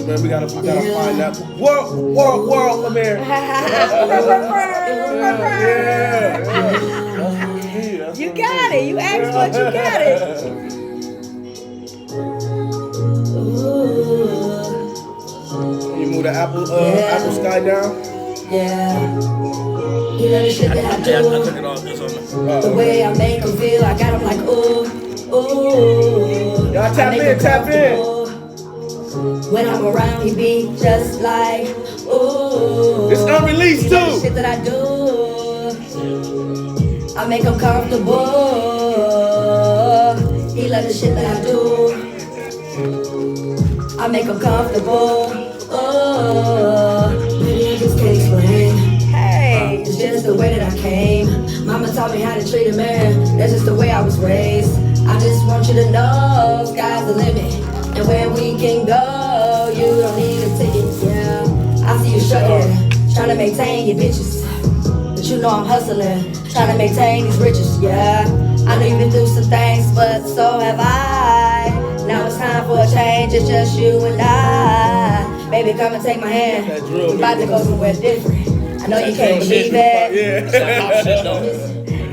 man. We gotta find that world premiere. You got it. You asked what you got it. You move the apple sky down. Yeah. You know the shit that I do. The way I make them feel, I got them like ooh, ooh. Y'all tap in. When I'm around, he be just like ooh. It's unreleased too. The shit that I do, I make him comfortable. He love the shit that I do. I make him comfortable. Oh, maybe I just can't explain. Hey, it's just the way that I came. Mama taught me how to treat a man. That's just the way I was raised. I just want you to know, sky's the limit, and where we can go, you don't need a ticket. Yeah, I see you struggling, trying to maintain your bitches, but you know I'm hustling, trying to maintain these riches. Yeah, I know you've been through some things, but so have I. Now it's time for a change. It's just you and I. Baby, come and take my hand. We about to go somewhere different. I know you can't believe it.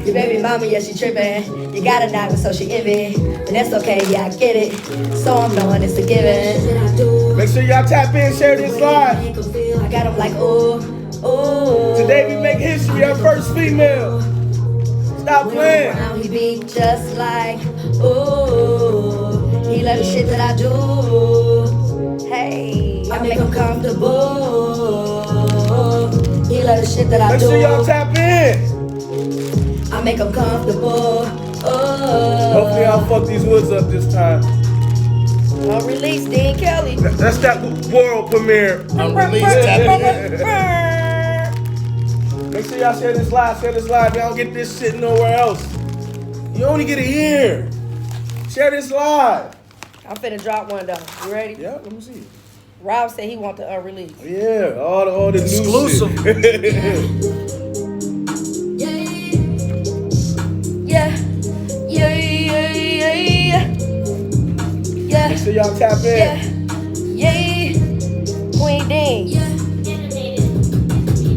Your baby mama, yeah, she tripping. You got a knock, so she envy. But that's okay, yeah, I get it. So I'm knowing it's a given. Make sure y'all tap in, share this live. I got them like, ooh, ooh. Today we make history, our first female. Stop playing. He be just like, ooh. He love the shit that I do. Hey, I make him comfortable. He love the shit that I do. Make sure y'all tap in. I make them comfortable. Hopefully I'll fuck these woods up this time. Unreleased Dean Kelley. That's that world premiere. Unreleased. Make sure y'all share this live. Y'all don't get this shit nowhere else. You only get it here. Share this live. I'm finna drop one though. You ready? Yeah, let me see. Rob said he want the unreleased. Yeah, all the exclusive. Yeah. Make sure y'all tap in. Yeah. Queen Dean.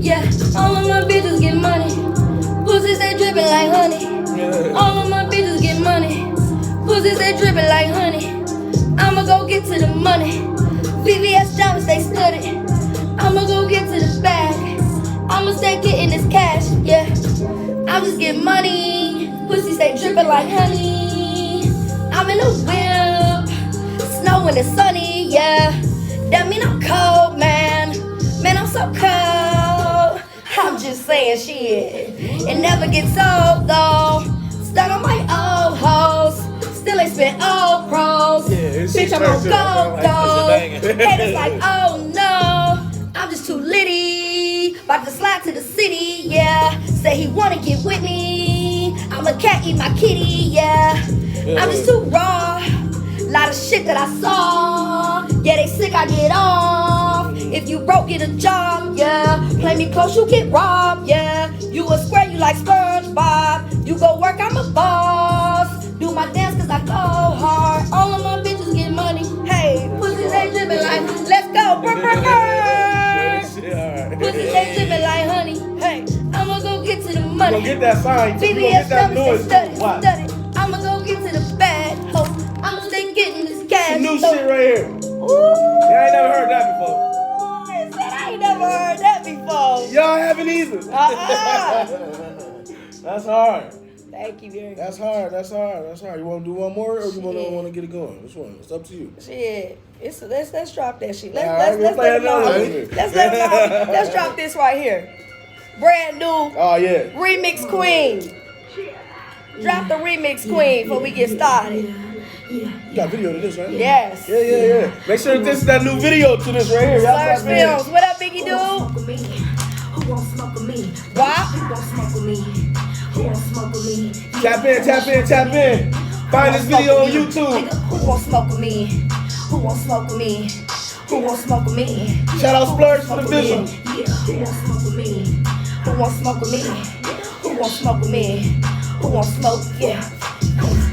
Yeah. All of my bitches get money. Pussies they drippin' like honey. Yeah. All of my bitches get money. Pussies they drippin' like honey. I'ma go get to the money. VVS diamonds they studded. I'ma go get to the bag. I'ma stay getting this cash. Yeah. I just get money. Pussies they drippin' like honey. I'm in a whip. Snow when it's sunny. Yeah. That mean I'm cold, man. Man, I'm so cold. I'm just saying shit. It never gets old though. Stuck on my old hoes. Still ain't spent old pros. Yeah, bitch, I'm on go go. Haters like, oh no. I'm just too litty. About to slide to the city, yeah. Say he wanna get with me. I'm a cat, eat my kitty, yeah. I'm just too raw. Lot of shit that I saw. Yeah, they sick, I get off. If you broke, get a job, yeah. Play me close, you get robbed, yeah. You a square, you like SpongeBob. You go work, I'm a boss. Do my dance cause I go hard. All of my bitches get money. Hey, pussies they drippin' like, let's go. Pussies they drippin' like honey. Hey, I'ma go get to the money. Go get that sign. VVS noise. study. I'ma go get to the bag. I'ma stay getting this cash. Some new shit right here. Ooh. Yeah, I ain't never heard that before. I said I ain't never heard that before. Y'all haven't either. That's hard. Thank you very much. That's hard. You want to do one more, or you want to get it going? Which one? It's up to you. Shit. Let's drop that shit. Let's Drop this right here. Brand new. Oh yeah. Remix Queen. Drop the remix Queen before we get started. You got video to this, right? Yes. Yeah. Make sure this is that new video to this right here. Slurs Films. What up, Biggie Dude? Who won't smoke with me? What? Who won't smoke with me? Who won't smoke with me? Tap in. Find this video on YouTube. Who won't smoke with me? Who won't smoke with me? Who won't smoke with me? Shout out Splurge for the visual. Yeah, who won't smoke with me? Who won't smoke with me? Who won't smoke with me? Who won't smoke? Yeah.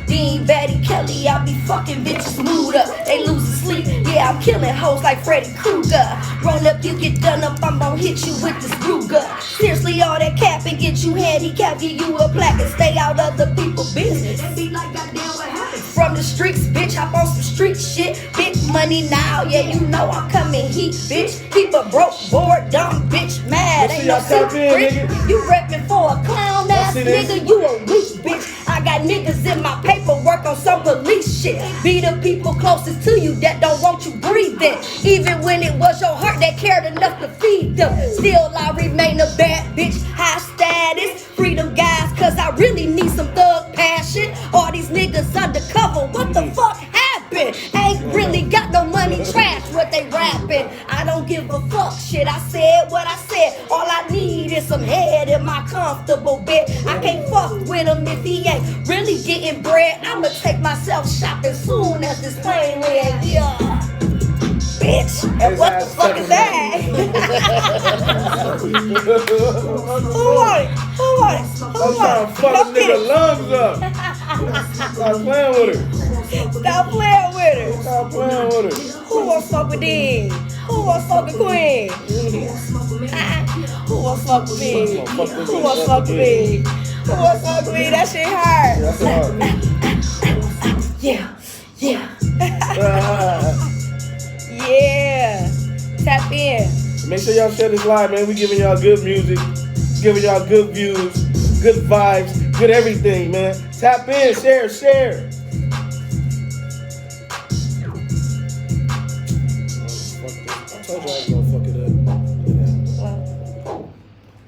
Dean, Betty, Kelley, I be fucking bitches mood up. They losing sleep. Yeah, I I'm killing hoes like Freddy Krueger. Roll up, you get done up, I'm gon' hit you with this Ruger. Seriously, all that cap and get you handicapped, give you a plaque and stay out of the people business. And be like, goddamn, what happened? From the streets, bitch, hop on some street shit. Big money now, yeah, you know I'm coming heat, bitch. Keep a broke, bored, dumb bitch mad. Ain't no secret. You reppin' for a clown ass nigga, you a weak bitch. I got niggas in my paperwork on some police shit. Be the people closest to you that don't want you breathing. Even when it was your heart that cared enough to feed them. Still I remain a bad bitch, high status. Freedom guys, cause I really need some thug passion. All these niggas undercover, what the fuck happened? Ain't really got no money, trash what they rapping. I don't give a fuck, shit, I said what I said. All I need is some head in my comfortable bed. I can't fuck with him if he ain't really getting bread. I'ma take myself shopping soon as this plane lands, yeah. Bitch, and what the fuck is that? Who want it? Who want it? Who I'm trying to fuck this nigga lungs up. Stop playing with her. Stop playing with her. Stop playing with her. Who wants to fuck with Dean? Who wants to fuck with Queen? Who wants to fuck with me? Who wants to fuck with me? Who wants to fuck with me? That shit hard. That's hard. Yeah, yeah. Yeah. Tap in. Make sure y'all share this live, man. We giving y'all good music, giving y'all good views, good vibes, good everything, man. Tap in, share. I told you I was gonna fuck it up.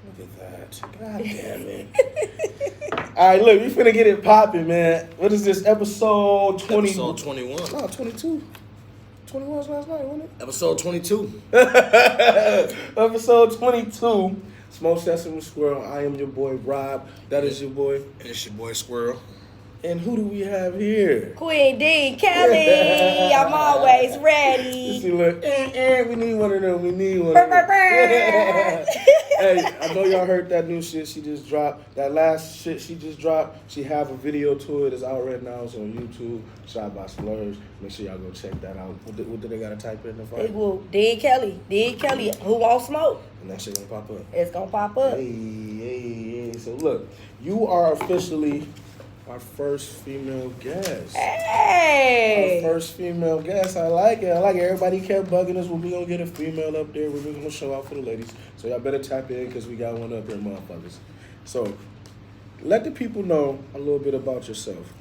Look at that. God damn it. All right, look, we finna get it popping, man. What is this, episode 20? Episode 21. No, 22. 21 was last night, wasn't it? Episode 22. Episode 22. Smokesession with Squirrel. I am your boy Rob. That is your boy. And it's your boy Squirrel. And who do we have here? Queen D, Kelley. I'm always ready. See, look, we need one of them. We need one of them. Hey, I know y'all heard that new shit she just dropped. That last shit she just dropped, she have a video to it. It's out right now. It's on YouTube. Shot by Slurs. Make sure y'all go check that out. What do they gotta type in the file? D Kelley. Who won't smoke? And that shit gonna pop up. It's gonna pop up. Hey. So look, you are officially our first female guest. Hey! Our first female guest. I like it. Everybody kept bugging us when we gonna get a female up there. We're gonna show out for the ladies. So y'all better tap in because we got one up here, motherfuckers. So let the people know a little bit about yourself.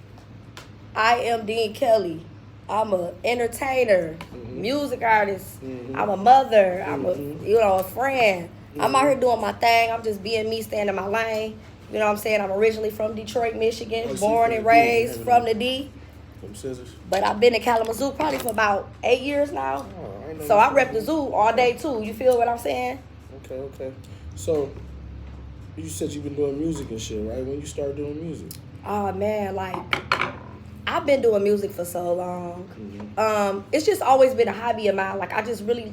I am Dean Kelley. I'm an entertainer, music artist. I'm a mother. I'm a friend. I'm out here doing my thing. I'm just being me, staying in my lane. You know what I'm saying? I'm originally from Detroit, Michigan, born and raised from the D. From Scissors. But I've been in Kalamazoo probably for about 8 years now. Oh, So I rep the zoo all day too. You feel what I'm saying? Okay. So you said you've been doing music and shit, right? When you started doing music? Oh man, like I've been doing music for so long. It's just always been a hobby of mine. Like I just really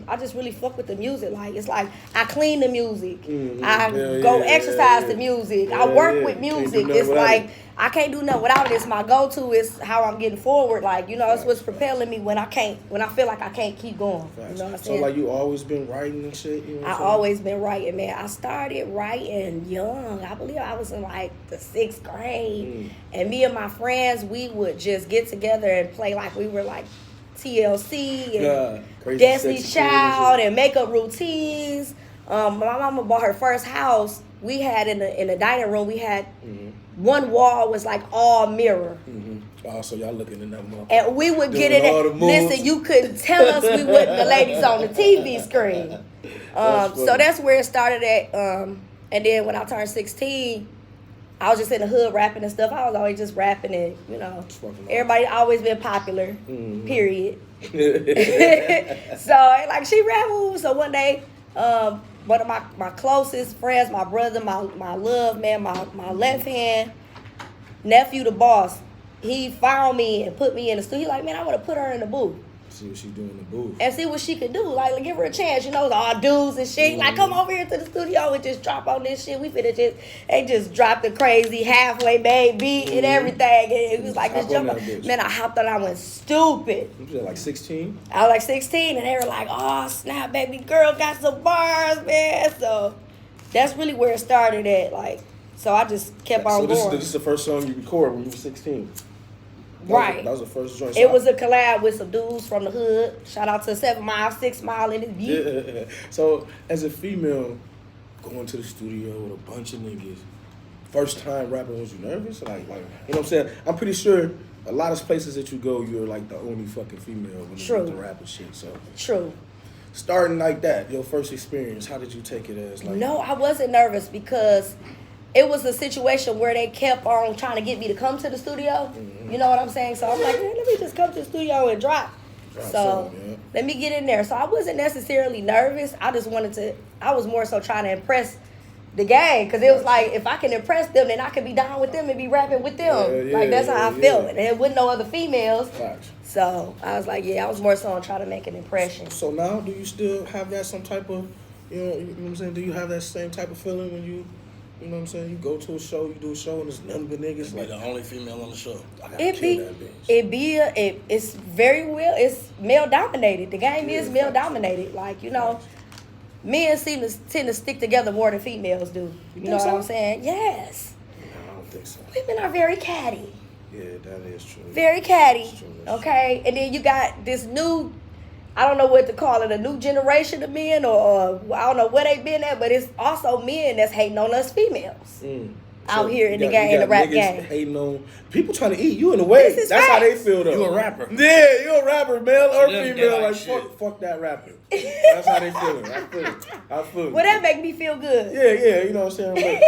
fuck with the music. Like it's like I clean the music. I go exercise the music. I work with music. It's like I can't do nothing without it. It's my go-to. It's how I'm getting forward. Like, you know, it's what's propelling me when I feel like I can't keep going. You know what I'm saying? So like you always been writing and shit? You know I always been writing, man. I started writing young. I believe I was in like the 6th grade. And me and my friends, we would just get together and play like we were like TLC and Destiny's Child and makeup routines. My mama bought her first house. We had in the dining room, we had one wall was like all mirror. Oh, so y'all looking in that motherfucker. And we would get in it. Listen, you couldn't tell us we wasn't the ladies on the TV screen. So that's where it started at. And then when I turned 16, I was just in the hood rapping and stuff. I was always just rapping and, you know, everybody always been popular, period. So, like, she rapped. So one day, one of my closest friends, my brother, my love, man, my left hand nephew, the boss, he found me and put me in the studio. He like, man, I want to put her in the booth. See what she do in the booth. And see what she could do. Like, give her a chance. You know, all dudes and shit. Like, come over here to the studio and just drop on this shit. We finna they just dropped the crazy halfway made beat and everything. And it was like, this jump. Man, I hopped on. I went stupid. You was like 16? I was like 16, and they were like, oh, snap, baby girl got some bars, man. So that's really where it started at. Like, so I just kept on going. So this is the first song you recorded when you were 16? Right. That was the first joint. It was a collab with some dudes from the hood. Shout out to 7 Mile, 6 Mile in this beat. Yeah. So as a female going to the studio with a bunch of niggas, first time rapping, was you nervous? Like, you know what I'm saying? I'm pretty sure a lot of places that you go, you're like the only fucking female when you get to rap and shit. So True. Starting like that, your first experience, how did you take it as? Like, No, I wasn't nervous because it was a situation where they kept on trying to get me to come to the studio. You know what I'm saying? So I'm like, man, let me just come to the studio and drop. So let me get in there. So I wasn't necessarily nervous. I was more so trying to impress the gang. Because it was like, if I can impress them, then I can be down with them and be rapping with them. That's how I felt. And there wasn't no other females. So I was like, I was more so on trying to make an impression. So now, do you still have that some type of, you know what I'm saying? Do you have that same type of feeling when you know what I'm saying? You go to a show, you do a show, and there's nothing but niggas. Like the only female on the show. It's very well. It's male dominated. The game is male dominated. Like, you know, men tend to stick together more than females do. You know what I'm saying? Yes. No, I don't think so. Women are very catty. Yeah, that is true. Very catty. Okay, and then you got this new, I don't know what to call it, a new generation of men, or I don't know where they been at, but it's also men that's hating on us females out here in the game, in the rap game. Hating on people trying to eat you in a way. That's how they feel though. You a rapper. Yeah, you a rapper, male or female. Like fuck that rapper. That's how they feeling. I feel it. Well, that make me feel good. Yeah, you know what I'm saying?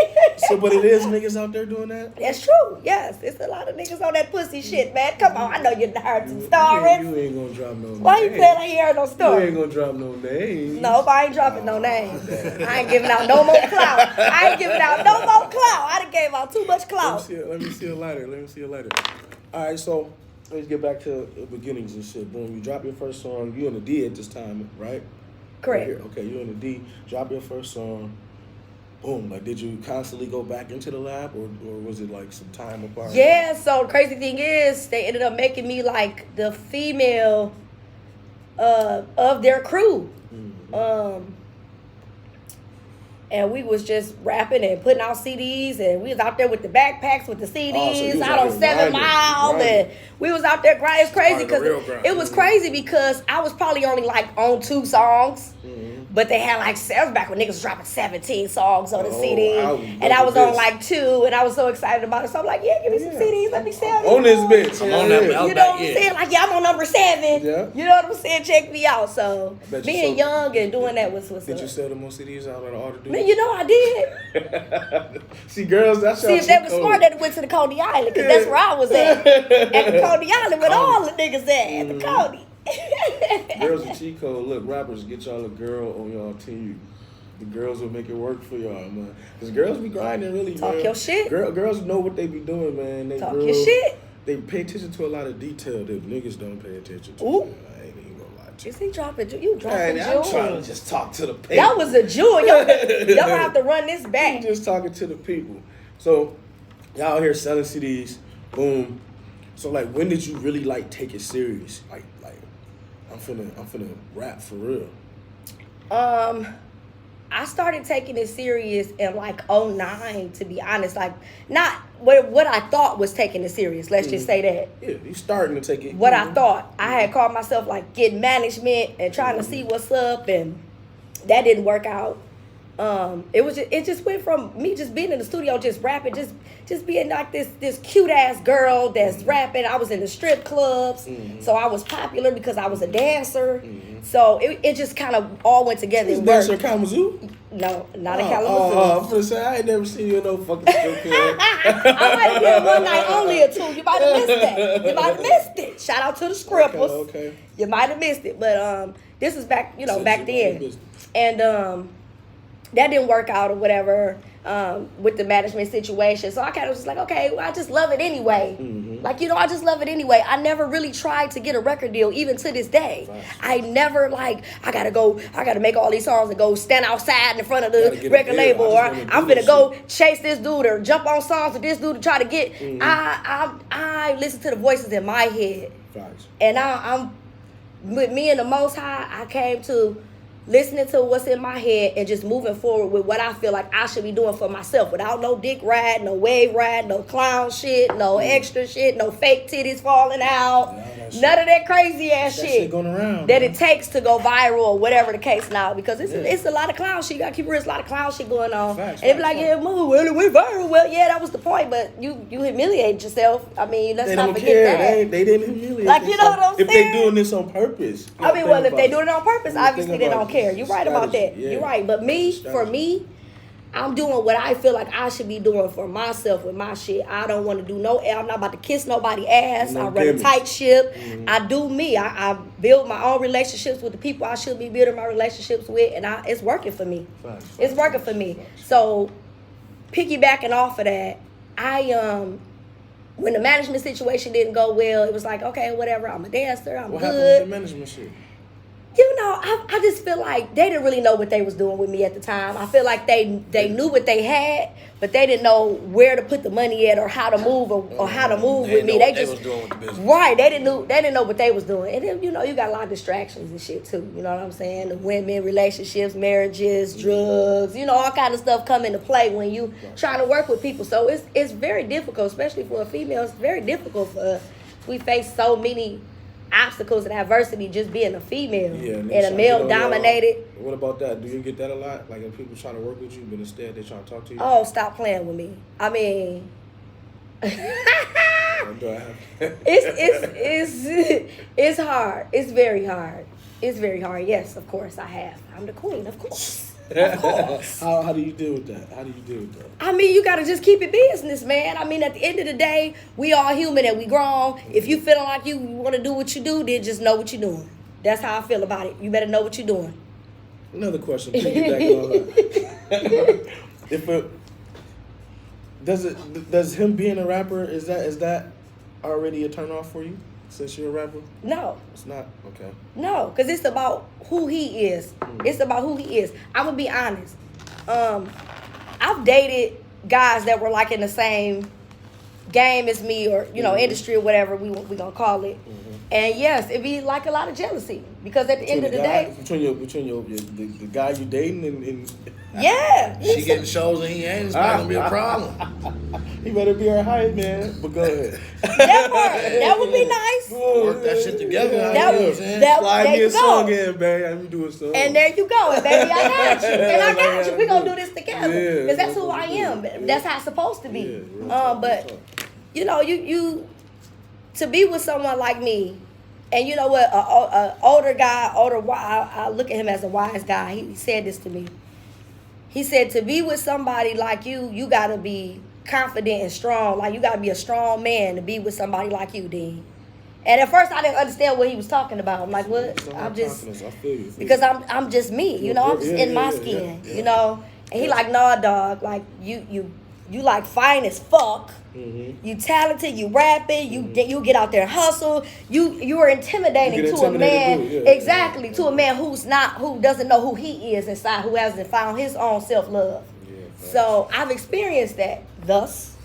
But it is niggas out there doing that? That's true, yes. It's a lot of niggas on that pussy shit, man. Come on, I know you heard some stories. You ain't gonna drop no names. Why you playing like you heard no story? You ain't gonna drop no names. Nope, I ain't dropping no names. I ain't giving out no more clout. I ain't giving out no more clout. I done gave out too much clout. Let me see it later. All right, so let's get back to the beginnings and shit. Boom, you drop your first song. You in the D at this time, right? Correct. Right, okay, you in the D. Drop your first song. Boom. Like, did you constantly go back into the lab, or was it like some time apart? Yeah. So the crazy thing is, they ended up making me like the female of their crew. And we was just rapping and putting out CDs, and we was out there with the backpacks with the CDs out on 7 Mile, and we was out there grinding. It's crazy because it was crazy because I was probably only like on 2 songs, but they had like sales back when niggas was dropping 17 songs on the CD, and I was on like 2, and I was so excited about it. So I'm like, yeah, give me some CDs, let me sell you. On this bitch, I'm on that. You know what I'm saying? Like, I'm on number 7. Yeah. You know what I'm saying? Check me out. So being young and doing that was what's up. Did you sell the most CDs out of all the dudes? Man, you know I did. See, girls, that's See, if they were smart, they went to the Coney Island, because that's where I was at. At the Coney Island with all the niggas at the Coney. Girls are cheat code. Look, rappers, get y'all a girl on y'all team. The girls will make it work for y'all, man. Because girls be grinding really, Talk man. your shit. Girls know what they be doing, man. They Talk your shit. They pay attention to a lot of detail that niggas don't pay attention to. Ooh. Man. I ain't even gonna lie to you. Is he dropping? You dropping Man, jewel? I'm trying to just talk to the people. That was a jewel. Y'all gonna have to run this back. I'm just talking to the people. So, y'all out here selling CDs. Boom. So, like, when did you really, like, take it serious? Like, I'm finna rap for real. I started taking it serious in like 2009, to be honest. Like, not what I thought was taking it serious. Let's just say that. Yeah, you starting to take it. What I thought. I had called myself like getting management and trying to see what's up, and that didn't work out. It just went from me just being in the studio, just rapping, just being like this cute ass girl that's rapping. I was in the strip clubs, so I was popular because I was a dancer. So it just kind of all went together. Is dancer in Kalamazoo? No, not in Kalamazoo. I'm finna say I ain't never seen you in no fucking strip club. I might have been one night only or 2. You might have missed that. You might have missed it. Shout out to the Squirrels. Okay. You might have missed it, but this is back, back then, and that didn't work out or whatever. with the management situation. So I kind of was like, okay, well, I just love it anyway. Like, you know, I just love it anyway. I never really tried to get a record deal, even to this day. I never like, I gotta make all these songs and go stand outside in front of the record label, or I'm gonna go chase this dude or jump on songs with this dude to try to get. I listen to the voices in my head. And I'm with me and the Most High. I came to listening to what's in my head and just moving forward with what I feel like I should be doing for myself, without no dick ride, no wave ride, no clown shit, no extra shit, no fake titties falling out, none of that crazy ass shit going around, that it takes to go viral or whatever the case now, because it's a lot of clown shit. You gotta keep it real. It's a lot of clown shit going on. And they be like, yeah, move, well, it went viral. Well, yeah, that was the point, but you humiliate yourself. I mean, let's not forget that. They didn't humiliate. Like, you know what I'm saying? If they doing this on purpose. I mean, well, if they doing it on purpose, obviously they don't care. You're right about that. Yeah. You're right. But for me, I'm doing what I feel like I should be doing for myself with my shit. I don't want to do I'm not about to kiss nobody's ass. I run a tight ship. I do me. I build my own relationships with the people I should be building my relationships with, and it's working for me. It's working for me. So, piggybacking off of that, when the management situation didn't go well, it was like, okay, whatever. I'm a dancer. I'm good. What happened with the management shit? You know, I just feel like they didn't really know what they was doing with me at the time. I feel like they knew what they had, but they didn't know where to put the money at or how to move or how to move with me. They just was doing with the business. Right. They didn't know what they was doing. And then, you know, you got a lot of distractions and shit too. You know what I'm saying? The women, relationships, marriages, drugs, you know, all kind of stuff come into play when you trying to work with people. So it's very difficult, especially for a female. It's very difficult for us. We face so many obstacles and adversity just being a female in a male dominated. What about that? Do you get that a lot? Like if people trying to work with you, but instead they trying to talk to you? Oh, stop playing with me. I mean, it's hard. It's very hard. It's very hard. Yes, of course I have. I'm the queen, of course. Of course. How do you deal with that? I mean, you gotta just keep it business, man. I mean, at the end of the day, we all human and we grown. If you feeling like you want to do what you do, then just know what you're doing. That's how I feel about it. You better know what you're doing. Another question. Does him being a rapper, is that already a turn off for you? Since you're a rapper? No. It's not? Okay. No, because it's about who he is. It's about who he is. I'm going to be honest. I've dated guys that were like in the same game as me, or, you know, industry or whatever we going to call it. And yes, it'd be like a lot of jealousy, because at the end of the day, between the guy you dating and yeah, she getting shows and he ain't, it's not gonna be a problem. He better be her hype man. But go ahead. That would be nice. Work that shit together. Slide me a song in, baby. Let me do a song. And there you go, and baby, I got you, and I got you. We gonna do this together, because that's who I am. That's how it's supposed to be. But you know, you to be with someone like me. And you know what? An older guy, I look at him as a wise guy. He said this to me. He said, to be with somebody like you got to be confident and strong. Like, you got to be a strong man to be with somebody like you, Dean. And at first, I didn't understand what he was talking about. I'm like, what? I'm just, because I'm just me. You know, I'm just in my skin, you know. And he like, nah, dog. Like, you like fine as fuck. You talented, you rapping, you get out there and hustle. You are intimidating to a man, exactly, to a man who doesn't know who he is inside, who hasn't found his own self-love. So I've experienced that. Thus,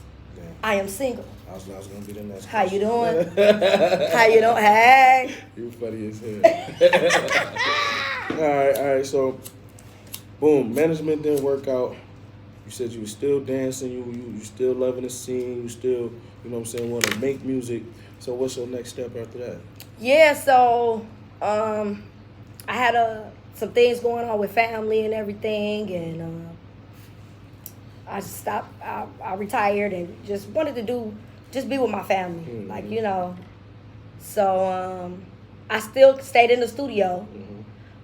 I am single. I was gonna be the next. How you doing? How you doing? Hey. You funny as hell. All right. So, boom. Management didn't work out. You said you were still dancing, you still loving the scene, you still, you know what I'm saying, want to make music. So what's your next step after that? Yeah, so I had some things going on with family and everything, and I just stopped. I retired and just wanted to just be with my family, like, you know. So I still stayed in the studio.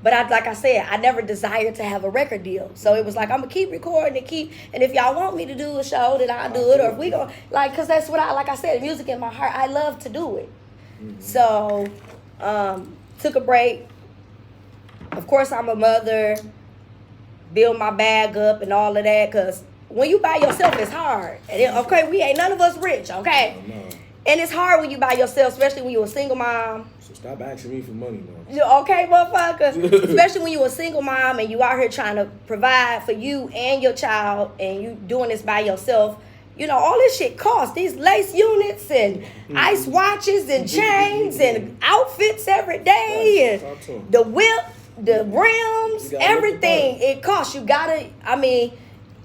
But like I said, I never desired to have a record deal. So it was like, I'm going to keep recording and if y'all want me to do a show, then I'll do it. Or if we go, like, because that's what like I said, music in my heart, I love to do it. So took a break. Of course, I'm a mother, build my bag up and all of that, because when you by yourself, it's hard. And okay, we ain't none of us rich, okay? No. And it's hard when you by yourself, especially when you're a single mom. So stop asking me for money, man. Okay, motherfucker. Especially when you're a single mom and you out here trying to provide for you and your child, and you doing this by yourself. You know, all this shit costs. These lace units and ice watches and chains and outfits every day and the whip, the rims, everything. It costs. You gotta, I mean,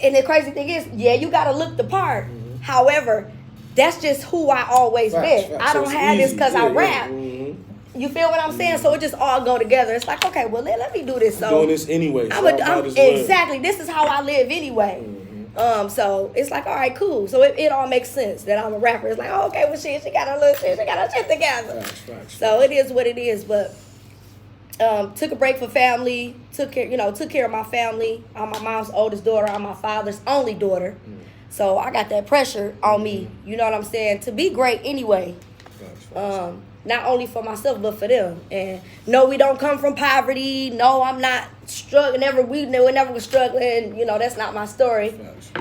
and the crazy thing is, yeah, you gotta look the part. However, that's just who I always been. I don't have this because I rap. You feel what I'm saying? So it just all go together. It's like, okay, well, let me do this. So doing this anyway. Exactly. This is how I live anyway. So it's like, all right, cool. So it all makes sense that I'm a rapper. It's like, oh, okay, well, she got her little shit, she got her shit together. So it is what it is. But took a break for family. Took care of my family. I'm my mom's oldest daughter. I'm my father's only daughter. So I got that pressure on me. You know what I'm saying? To be great anyway. Not only for myself, but for them. And no, we don't come from poverty. No, I'm not struggling. We never was struggling. You know, that's not my story.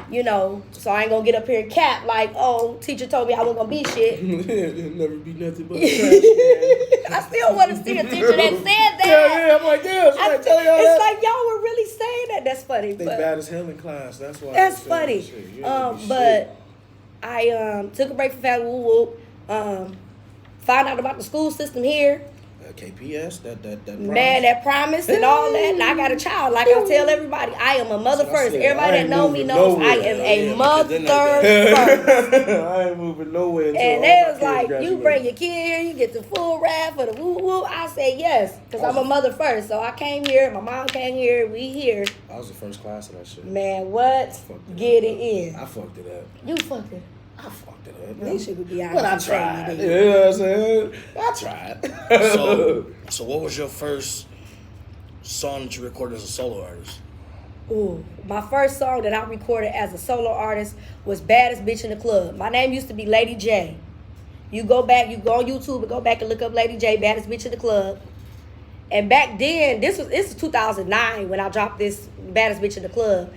You know, so I ain't gonna get up here and cap like, oh, teacher told me I wasn't gonna be shit. It'll never be nothing but a trash man. I still want to see a teacher that said that. Yeah, I'm like, damn, somebody tell y'all it's that. like y'all were really saying that. That's funny. They bad as hell in class. That's why. That's funny. But I took a break from family. Woo whoop. Found out about the school system here. KPS, that promise. Man, that promise and all that. And I got a child. Like I tell everybody, I am a mother first. Everybody that know me knows I am a mother first. I ain't moving nowhere. And they was like, you bring your kid here, you get the full rap for the woo woo. I said yes, because I'm a mother first. So I came here, my mom came here, we here. I was the first class of that shit. Man, what? Get it in. I fucked it up. You fucked it. I fucked it up. They should be honest. But I tried. You know what I'm saying? I tried. So what was your first song that you recorded as a solo artist? Ooh, my first song that I recorded as a solo artist was Baddest Bitch in the Club. My name used to be Lady J. You go on YouTube and go back and look up Lady J, Baddest Bitch in the Club. And back then, this was 2009 when I dropped this Baddest Bitch in the Club.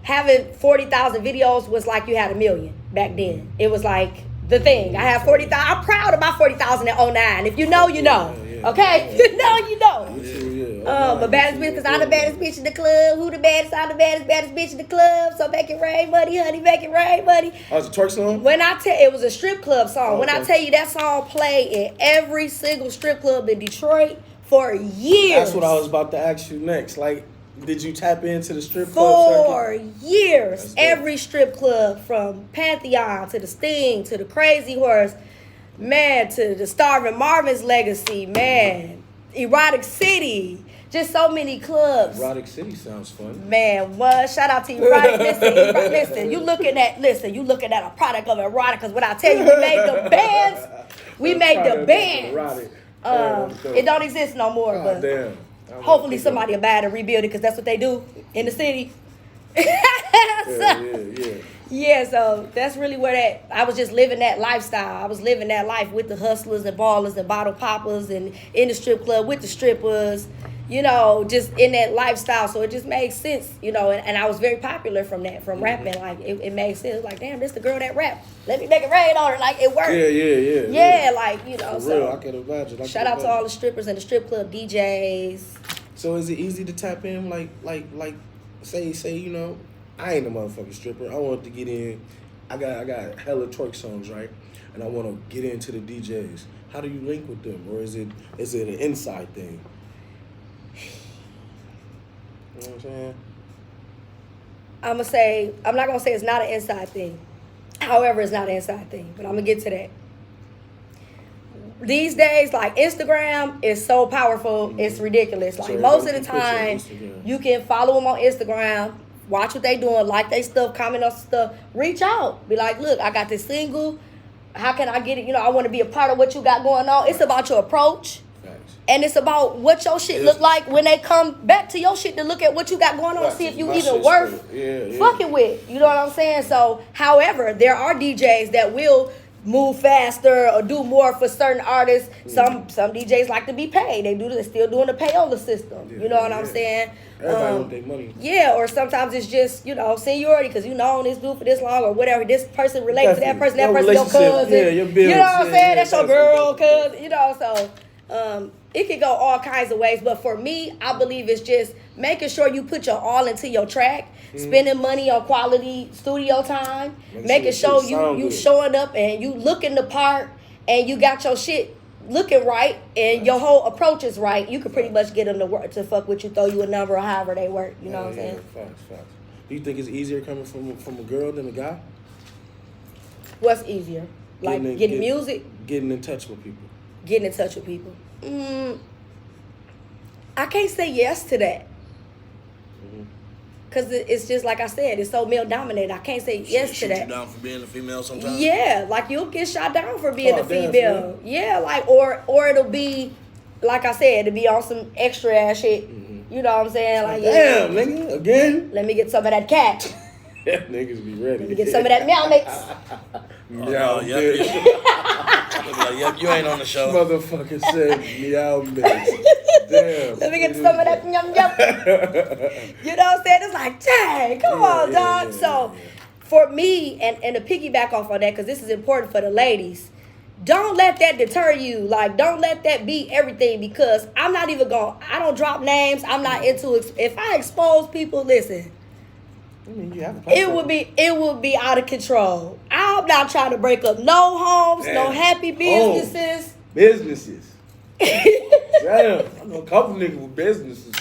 Having 40,000 videos was like you had 1 million back then. It was like the thing. I have 40,000. I'm proud of my 40,000 in 09. If you know, you know. Okay? If you know, you know. But baddest bitch, because I'm the baddest bitch in the club. Who the baddest? I'm the baddest bitch in the club. So make it rain, buddy, honey, make it rain, buddy. Oh, it's a twerk song? It was a strip club song. When I tell you that song played in every single strip club in Detroit for years. That's what I was about to ask you next. Like, did you tap into the strip club for years? Every strip club, from Pantheon to the Sting to the Crazy Horse, man, to the Starving Marvin's Legacy, man, Erotic City, just so many clubs. Erotic City sounds fun. Man, what? Shout out to Erotic. Listen, you looking at a product of erotic, because when I tell you we made the bands, we made the bands. It don't exist no more, but damn. Hopefully somebody will buy it and rebuild it, because that's what they do in the city. So that's really where I was just living that lifestyle. I was living that life with the hustlers and ballers and bottle poppers and in the strip club with the strippers, you know, just in that lifestyle. So it just made sense, you know, and I was very popular from rapping. Like, it made sense. Like, damn, this the girl that rap. Let me make it rain on her. Like, it worked. Yeah, like, you know. For real, I can imagine. Shout out to all the strippers and the strip club DJs. So is it easy to tap in? Like, say, you know, I ain't a motherfucking stripper. I want to get in. I got hella twerk songs, right? And I want to get into the DJs. How do you link with them, or is it an inside thing? You know what I'm saying? I'm not gonna say it's not an inside thing. However, it's not an inside thing, but I'm gonna get to that. These days, like, Instagram is so powerful, it's ridiculous. Like, most of the time, you can follow them on Instagram, watch what they doing, like they stuff, comment on stuff, reach out. Be like, look, I got this single. How can I get it? You know, I want to be a part of what you got going on. It's about your approach. And it's about what your shit look like when they come back to your shit, to look at what you got going on, see if you even worth fucking with. You know what I'm saying? So, however, there are DJs that will move faster or do more for certain artists. Some DJs like to be paid. They're still doing the payola system. You know what I'm saying? Everybody want their money. Yeah, or sometimes it's just, seniority because you known this dude for this long or whatever. This person relates to that person your cousin. Yeah, your bills. You know what I'm saying? That's your girl, cousin. So it could go all kinds of ways. But for me, I believe it's just making sure you put your all into your track, spending money on quality studio time, making sure you showing up and you looking the part and you got your shit looking right and your whole approach is right. You could pretty much get them to work to fuck with you, throw you a number or however they work. You know what I'm saying? Facts. Do you think it's easier coming from a girl than a guy? What's easier? Like getting music? Getting in touch with people. Getting in touch with people. I can't say yes to that. Because it's just like I said, it's so male dominated. I can't say yes to that. You down for being a female sometimes? Yeah, like you'll get shot down for being a female. Yeah, like or it'll be, like I said, it'll be on some extra ass shit. You know what I'm saying? Like, damn, nigga, again? Let me get some of that cat. Niggas be ready. Let me get some of that meow mix. Meow mix. Yep, you ain't on the show. Motherfucker said meow mix. Damn. Let me get some of that yum yum. You know what I'm saying? It's like, dang, come on, dog. So for me, and to piggyback off on that, because this is important for the ladies, don't let that deter you. Like, don't let that be everything, because I'm not even I don't drop names. I'm not into if I expose people, listen. It would be out of control. I'm not trying to break up no homes, no happy businesses. Businesses. Damn, I know a couple niggas with businesses.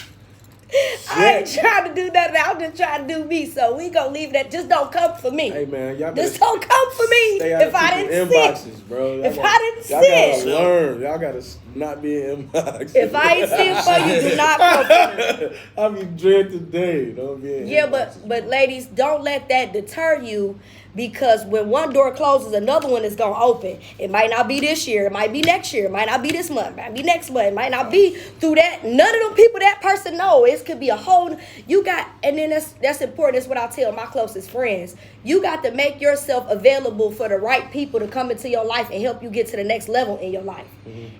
I ain't trying to do that. I'm just trying to do me. So we gonna leave that. Just don't come for me. Hey man, y'all just don't come for me if I didn't inboxes, bro. If I didn't see y'all gotta learn. Y'all gotta not be in inboxes. If I ain't see it for you, do not come for me. I be dread today. Don't be in inboxes. but ladies, don't let that deter you. Because when one door closes, another one is going to open. It might not be this year. It might be next year. It might not be this month. It might be next month. It might not be through that. None of them people that person know. It could be a whole... You got... And then that's important. That's what I tell my closest friends. You got to make yourself available for the right people to come into your life and help you get to the next level in your life.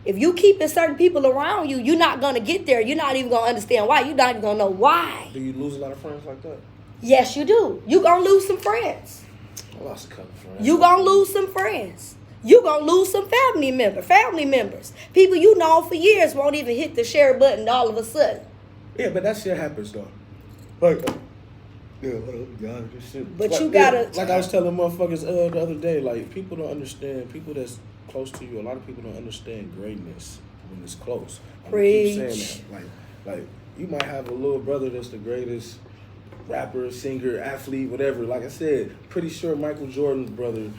If you keeping certain people around you, you're not going to get there. You're not even going to understand why. You're not even going to know why. Do you lose a lot of friends like that? Yes, you do. You're going to lose some friends. I lost a couple friends. You gonna lose some friends. You gonna lose some family members. People you know for years won't even hit the share button all of a sudden. Yeah, but that shit happens though. Like, yeah, God, this shit. But like, you gotta... like I was telling motherfuckers the other day, like, people don't understand, people that's close to you, a lot of people don't understand greatness when it's close. Preach. I keep saying that. Like, you might have a little brother that's the greatest rapper, singer, athlete, whatever. Like I said, pretty sure Michael Jordan's brother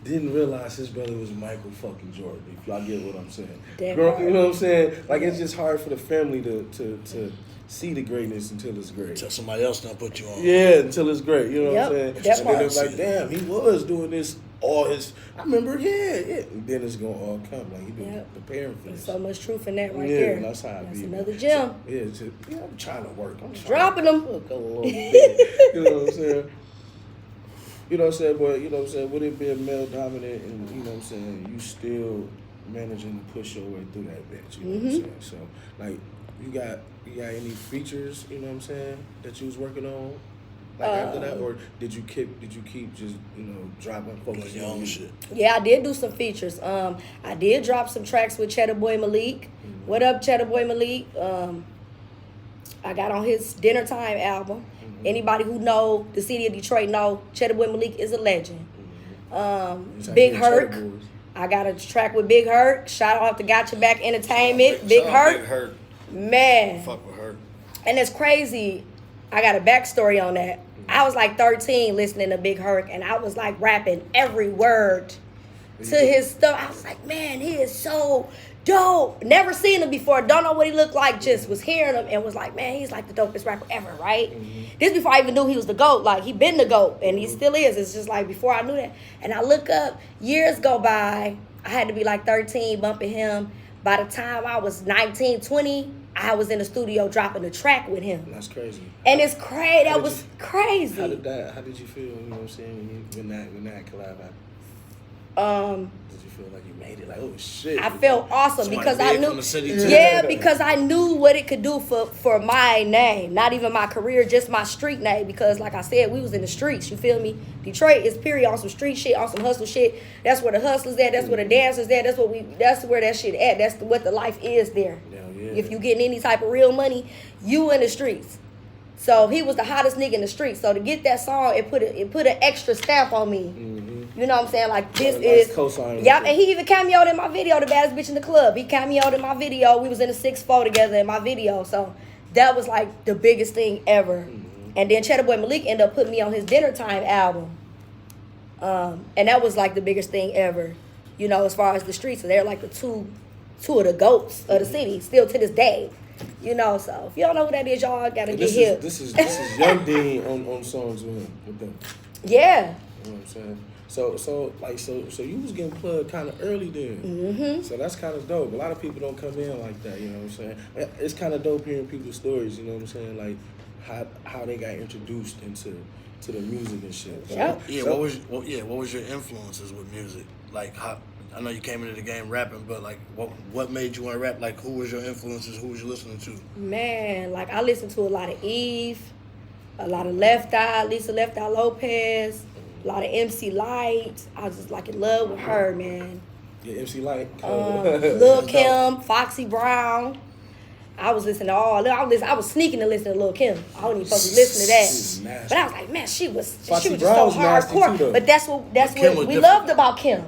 didn't realize his brother was Michael fucking Jordan, if y'all get what I'm saying. You know what I'm saying? Like, it's just hard for the family to see the greatness until it's great. Until somebody else done put you on. Yeah, until it's great. You know what I'm saying? And then they're like, damn, he was doing this all his... I remember, yeah. And then it's going to all come. Like, he been preparing for this. There's so much truth in that right there. Yeah, that's how I be. Another gem. So, I'm trying to work. I'm dropping them. Look a little bit. You know what I'm saying? You know what I'm saying? But, you know what I'm saying? With it being male dominant and, you know what I'm saying, you still managing to push your way through that bitch. You know what I'm saying? So, like, you got any features, you know what I'm saying, that you was working on? Like after that, or did you keep just, you know, dropping focus your own shit? Yeah, I did do some features. I did drop some tracks with Cheddar Boy Malik. What up, Cheddar Boy Malik? I got on his Dinner Time album. Anybody who know the city of Detroit know Cheddar Boy Malik is a legend. Big Herc. I got a track with Big Herc. Shout out to Gotcha Back Entertainment. Big Herc. Man. Fuck with her. And it's crazy. I got a backstory on that. I was like 13 listening to Big Herc, and I was like rapping every word to his stuff. I was like, man, he is so dope. Never seen him before. Don't know what he looked like. Just was hearing him and was like, man, he's like the dopest rapper ever, right? This before I even knew he was the GOAT. Like, he been the GOAT, and he still is. It's just like before I knew that. And I look up, years go by. I had to be like 13 bumping him. By the time I was 19, 20, I was in the studio dropping a track with him. That's crazy. And it's crazy. That was crazy. How did you feel, you know what I'm saying, when that collab Did you feel like you made it? Like, oh shit. I felt awesome Somebody because I big knew, from the city, too. yeah, because I knew what it could do for my name, not even my career, just my street name. Because like I said, we was in the streets. You feel me? Detroit is period on some street shit, on some hustle shit. That's where the hustlers at. That's where the dancers at. That's where that shit at. That's what the life is there. Yeah. If you getting any type of real money, you in the streets. So he was the hottest nigga in the streets. So to get that song, it put an extra stamp on me. You know what I'm saying? Like this is cosign. Yeah, and he even cameoed in my video, The Baddest Bitch in the Club. He cameoed in my video. We was in a 6-4 together in my video. So that was like the biggest thing ever. And then Cheddar Boy Malik ended up putting me on his Dinner Time album. And that was like the biggest thing ever. You know, as far as the streets. So they're like the two of the goats of the city, still to this day. You know, so if you don't know who that is, y'all gotta get hip. This is Young Dean on songs with them. Yeah. You know what I'm saying? So you was getting plugged kind of early then. So that's kind of dope. A lot of people don't come in like that. You know what I'm saying? It's kind of dope hearing people's stories. You know what I'm saying? Like how they got introduced into the music and shit. Yeah. Yeah. So, What was your influences with music? Like how? I know you came into the game rapping, but like, what made you want to rap? Like, who was your influences? Who was you listening to? Man, like I listened to a lot of Eve, a lot of Left Eye, Lisa Left Eye Lopez, a lot of MC Light. I was just like in love with her, man. Yeah, MC Light. Lil Kim, Foxy Brown. I was listening to all. I was sneaking to listen to Lil Kim. I wasn't even supposed to listen to that. But I was like, man, she was just so hardcore. Too, but that's what we loved about Kim.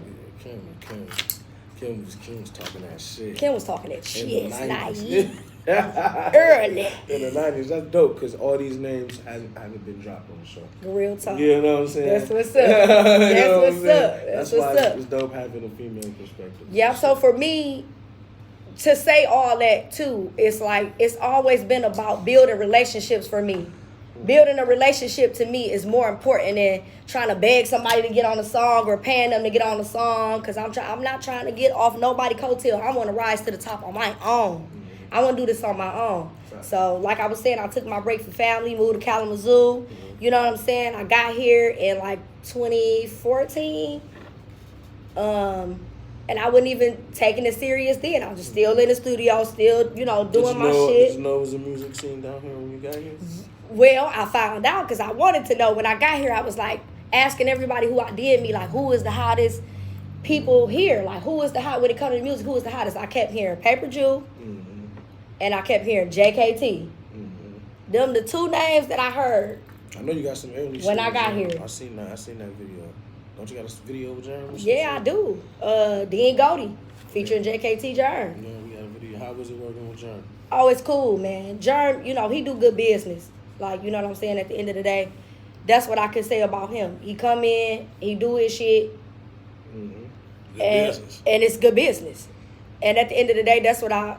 Kim was talking that shit. Kim was talking that shit. Naive. Early. In the 90s. That's dope because all these names haven't been dropped on the show. Real talk. You know what I'm saying? That's what's up. That's what's up. That's why it's dope having a female perspective. Yeah, so for me, to say all that too, it's like it's always been about building relationships for me. Building a relationship to me is more important than trying to beg somebody to get on a song or paying them to get on a song. Cause I'm not trying to get off nobody's coattail. I want to rise to the top on my own. I want to do this on my own. So like I was saying, I took my break from family, moved to Kalamazoo. You know what I'm saying? I got here in like 2014. And I wasn't even taking it serious then. I was just still in the studio, still, doing my shit. Did you know it was a music scene down here when you got here? Well, I found out because I wanted to know. When I got here, I was like asking everybody who outdid me, like, who is the hottest people here? Like, who is the hot, when it comes to music, who is the hottest? I kept hearing Paper Jew, and I kept hearing JKT. Them the two names that I heard. I know you got some early when I got here. I seen that video. Don't you got a video with Jerm? Yeah, I do. Dean Goldie featuring JKT Jerm. Yeah, we got a video. How was it working with Jerm? Oh, it's cool, man. Jerm, he do good business. Like, you know what I'm saying? At the end of the day, that's what I can say about him. He come in, he do his shit, and it's good business. And at the end of the day, that's why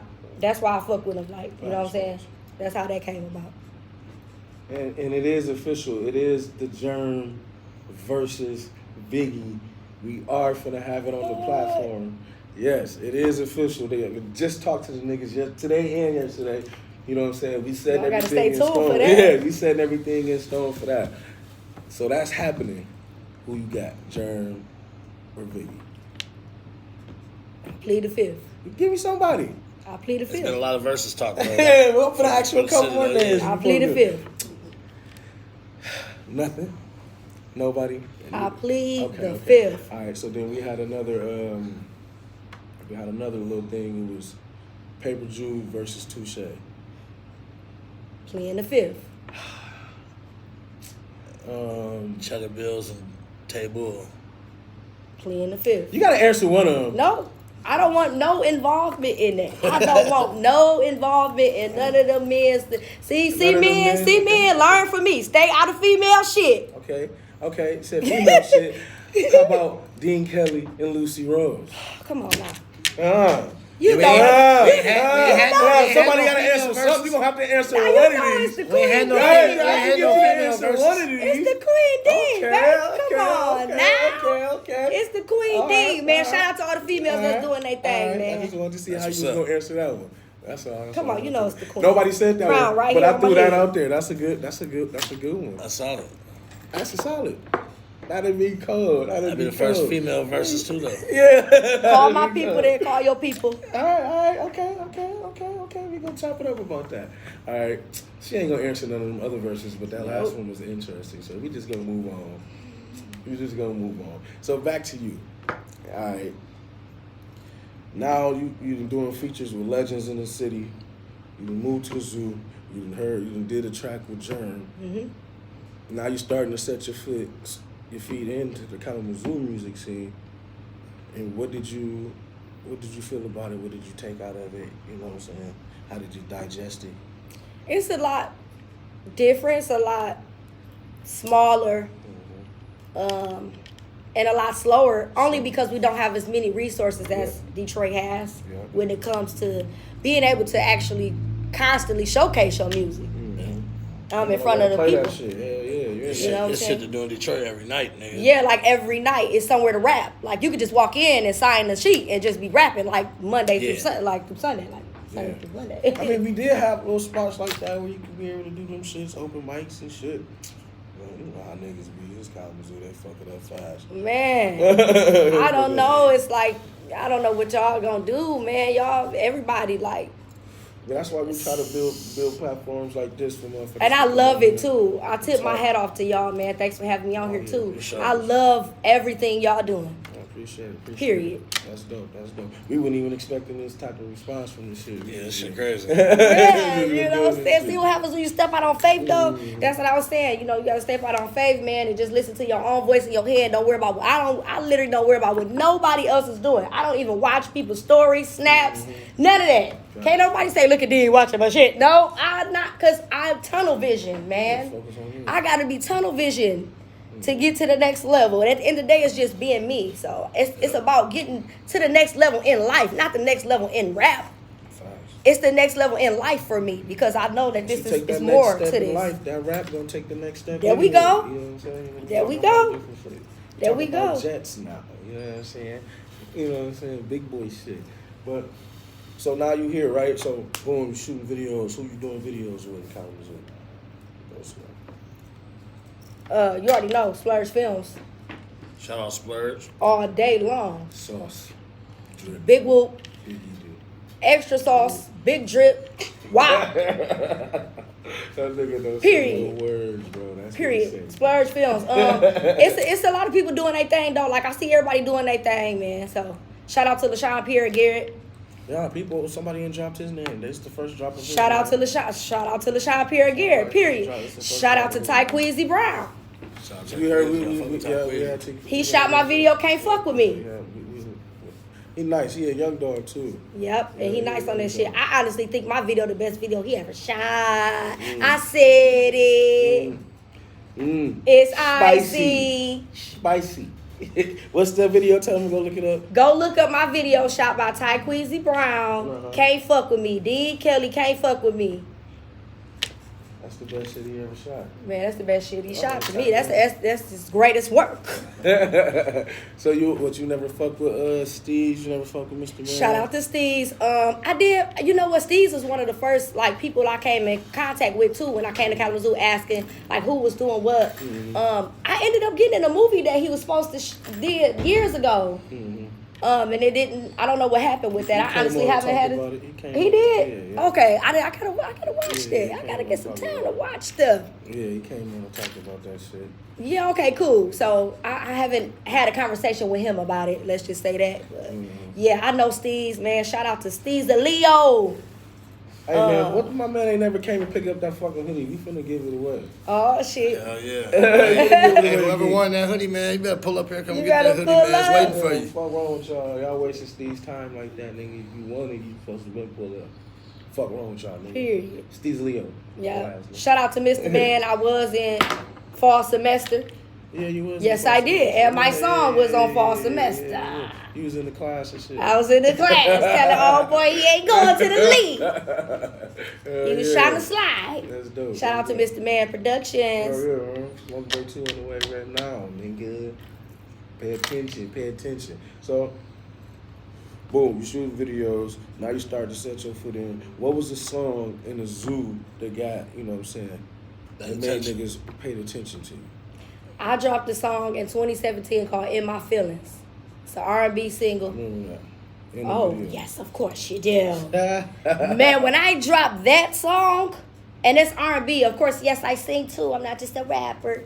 I fuck with him. Like, you know what I'm saying? That's how that came about. And it is official. It is the Jerm versus Biggie. We are finna have it on the platform. Yes, it is official. They just talked to the niggas today and yesterday. You know what I'm saying? We setting everything in stone. Yeah, we setting everything in stone for that. So that's happening. Who you got, Jerm or Biggie? I plead the fifth. Give me somebody. I plead the fifth. There's been a lot of verses talk about Yeah, we'll put an actual couple more names. I plead the fifth. Nothing. Nobody. I plead the fifth. All right. So then we had another little thing. It was Paper Jew versus Touche. Pleading the fifth. Cheddar Bills and Table. Pleading the fifth. You gotta answer one of them. No, I don't want no involvement in that. I don't want no involvement in none of them men. See men, learn from me. Stay out of female shit. Okay. Said female shit. How about Dean Kelley and Lucy Rose? Come on now. You know somebody got to answer something. You gonna have to answer one of these. It's the Queen D. It's the Queen D, baby. Come on now. Okay. It's the Queen D, man. Shout out to all the females that's doing their thing, man. I just wanted to see how you was gonna answer that one. That's all. Come on, it's the Queen. Nobody said that one, right but here I on threw my that head. out there. That's a good one. That's solid. That's a solid. That'd be cold. That'd be the first female versus too, though. Yeah. Call my people, then call your people. All right, okay. We gonna chop it up about that. All right, she ain't gonna answer none of them other verses, but that last one was interesting. So we just gonna move on. So back to you. All right. Now you been doing features with legends in the city. You done moved to a zoo. You done did a track with Germ. Mm-hmm. Now you're starting to set your feet into the Kalamazoo music scene. And what did you feel about it? What did you take out of it? You know what I'm saying? How did you digest it? It's a lot different. It's a lot smaller, and a lot slower. Only because we don't have as many resources as Detroit has when it comes to being able to actually constantly showcase your music. In front of the people. That shit. Yeah. You know what I'm It's saying? shit to do in Detroit every night, nigga. Yeah, like every night it's somewhere to rap. Like you could just walk in and sign the sheet and just be rapping like Monday through Sunday, like through Sunday, Sunday through Monday. I mean, we did have little spots like that where you could be able to do them shits, open mics and shit. You know how niggas be. This Kalamazoo, they fuck it up fast. Man, I don't know. It's like I don't know what y'all gonna do, man. Y'all, everybody like. But that's why we try to build platforms like this for motherfuckers. And I love it too. I tip my hat off to y'all, man. Thanks for having me on here too. Sure. I love everything y'all doing. I appreciate it. Period. That's dope. We weren't even expecting this type of response from this shit. Yeah, this shit crazy. Yeah, you know what I'm saying? See what happens when you step out on faith, though? That's what I was saying. You know, you got to step out on faith, man, and just listen to your own voice in your head. Don't worry about what I literally don't worry about what nobody else is doing. I don't even watch people's stories, snaps, none of that. Can't nobody say, look at D watching my shit. No, I'm not, because I'm tunnel vision, man. I got to be tunnel vision to get to the next level. And at the end of the day, it's just being me. So it's about getting to the next level in life, not the next level in rap. It's the next level in life for me because I know that this is more to this. Life, that rap gonna take the next step. There we go. You know what I'm saying? There we go. There we go. Jets now. You know what I'm saying? You know what I'm saying? Big boy shit. But so now you here, right? So boom, you shooting videos. Who you doing videos with in Kalamazoo? You already know, Splurge Films. Shout out Splurge. All day long. Sauce. Drip. Big whoop. Biggie Extra sauce. Big drip. Wow. That nigga knows Period. Words, bro. That's Period. Splurge Films. It's a lot of people doing their thing though. Like I see everybody doing their thing, man. So shout out to LaShawn Pierre Garrett. Yeah, somebody dropped his name. That's the first drop of his Shout out to name. LaShawn Pierre Garrett. Period. Shout out to Tyqueezy Brown. You heard we had to. He shot my video. Can't fuck with me. Yeah, he nice. He a young dog too. Yep, and he nice on that shit. I honestly think my video the best video he ever shot. I said it. It's icy. Spicy. What's the video? Tell me, go look it up. Go look up my video shot by Tyqueezy Brown. Can't fuck with me. D. Kelley can't fuck with me. That's the best shit he ever shot. Man, that's the best shit he shot to me. That's his greatest work. So you never fuck with Steez? You never fuck with Mr. Man? Shout out to Steez. I did. You know what? Steez was one of the first people I came in contact with too when I came to Kalamazoo asking who was doing what. I ended up getting in a movie that he was supposed to did years ago. And it didn't. I don't know what happened with that. I honestly haven't had it. He did. Yeah. Okay, I gotta watch that. I gotta get some time to watch stuff. Yeah, he came on and talked about that shit. Yeah. Okay. Cool. So I haven't had a conversation with him about it. Let's just say that. But yeah, I know Steez, man. Shout out to Steez the Leo. Hey man, what my man ain't never came and picked up that fucking hoodie? We finna give it away. Oh shit. Hell yeah. Hey, whoever won that hoodie, man, you better pull up here, come get that hoodie, man. It's waiting for you. Fuck wrong with y'all? Y'all wasting Steve's time like that, nigga. If you won it, you supposed to been pull up. Fuck wrong with y'all, nigga. Period. Steve's Leo. Yeah. Shout out to Mr. Man. I was in fall semester. Yeah, you was. Yes, I did. And my song was on fall semester. Yeah. You was in the class and shit. I was in the class telling old boy he ain't going to the league. He was trying to slide. That's dope. Shout out to Mr. Man Productions. Oh, yeah, 1.2 on the way right now, nigga. Pay attention. So, boom, you shoot videos. Now you start to set your foot in. What was the song in the zoo that got, you know what I'm saying, that made niggas paid attention to you? I dropped a song in 2017 called "In My Feelings." It's an R&B single. Oh yes, of course you do. Man, when I dropped that song, and it's R&B, of course. Yes, I sing too. I'm not just a rapper.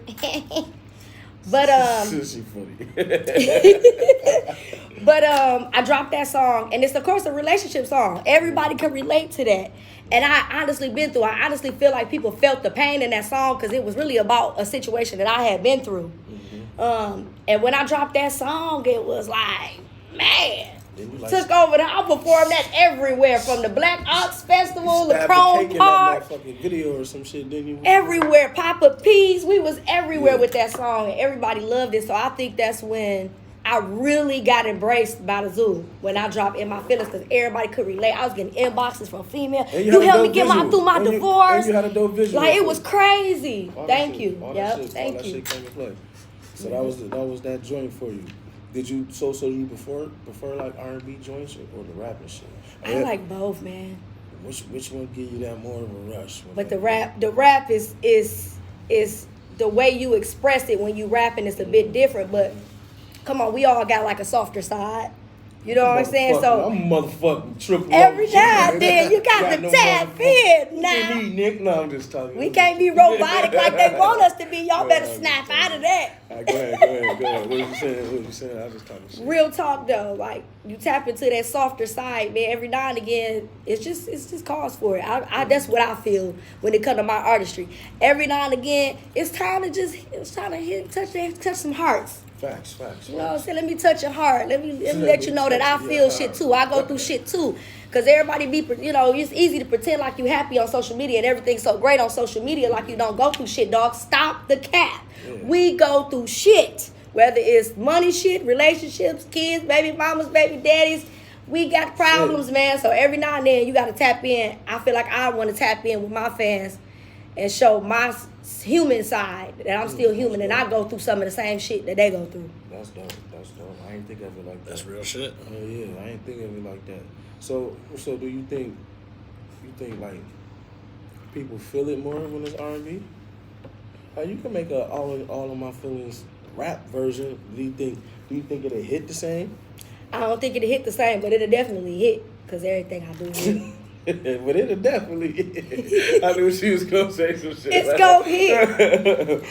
But She funny. But I dropped that song, and it's of course a relationship song. Everybody can relate to that. And I honestly feel like people felt the pain in that song because it was really about a situation that I had been through. And when I dropped that song, it was like, man, took over. I performed that everywhere, from the Black Ox Festival, the Chrome Park, video or some shit, didn't you? Everywhere, Papa P's, we was everywhere with that song, and everybody loved it. So I think that's when I really got embraced by the zoo, when I dropped "In My Feelings," because everybody could relate. I was getting inboxes from female. You helped me get through my divorce. And you had a dope visual. Like, it was crazy. Thank you. Yep, thank you. Shit came to play. So that was that joint for you. Did you you prefer like R&B joints or the rapping shit? I like both, man. Which one give you that more of a rush? But the rap is the way you express it when you rapping is a bit different. But come on, we all got like a softer side. You know what I'm saying? So I'm motherfucking triple. Every now and then you got to tap in now. Me, Nick. No, I'm just talking. We can't be robotic like they want us to be. Y'all better snap out of that. All right, go ahead. What you saying? I was just talking shit. Real talk though, like you tap into that softer side, man. Every now and again, it's just calls for it. I that's what I feel when it comes to my artistry. Every now and again, it's time to touch some hearts. Facts. You know what I'm saying? Let me touch your heart. Let me let you know that I feel shit too. I go through shit too. Because everybody it's easy to pretend like you happy on social media and everything's so great on social media like you don't go through shit, dog. Stop the cap. Yeah. We go through shit. Whether it's money shit, relationships, kids, baby mamas, baby daddies. We got problems, man. So every now and then you got to tap in. I feel like I want to tap in with my fans and show my human side, that I'm still human, and I go through some of the same shit that they go through. That's dope. I ain't think of it like that. That's real shit. Oh yeah, I ain't think of it like that. So do you think like people feel it more when it's R&B? Like, you can make a all of my feelings rap version. Do you think it'll hit the same? I don't think it'll hit the same, but it'll definitely hit, because everything I do hit. But it'll definitely hit. I knew she was gonna say some shit. It's gonna hit.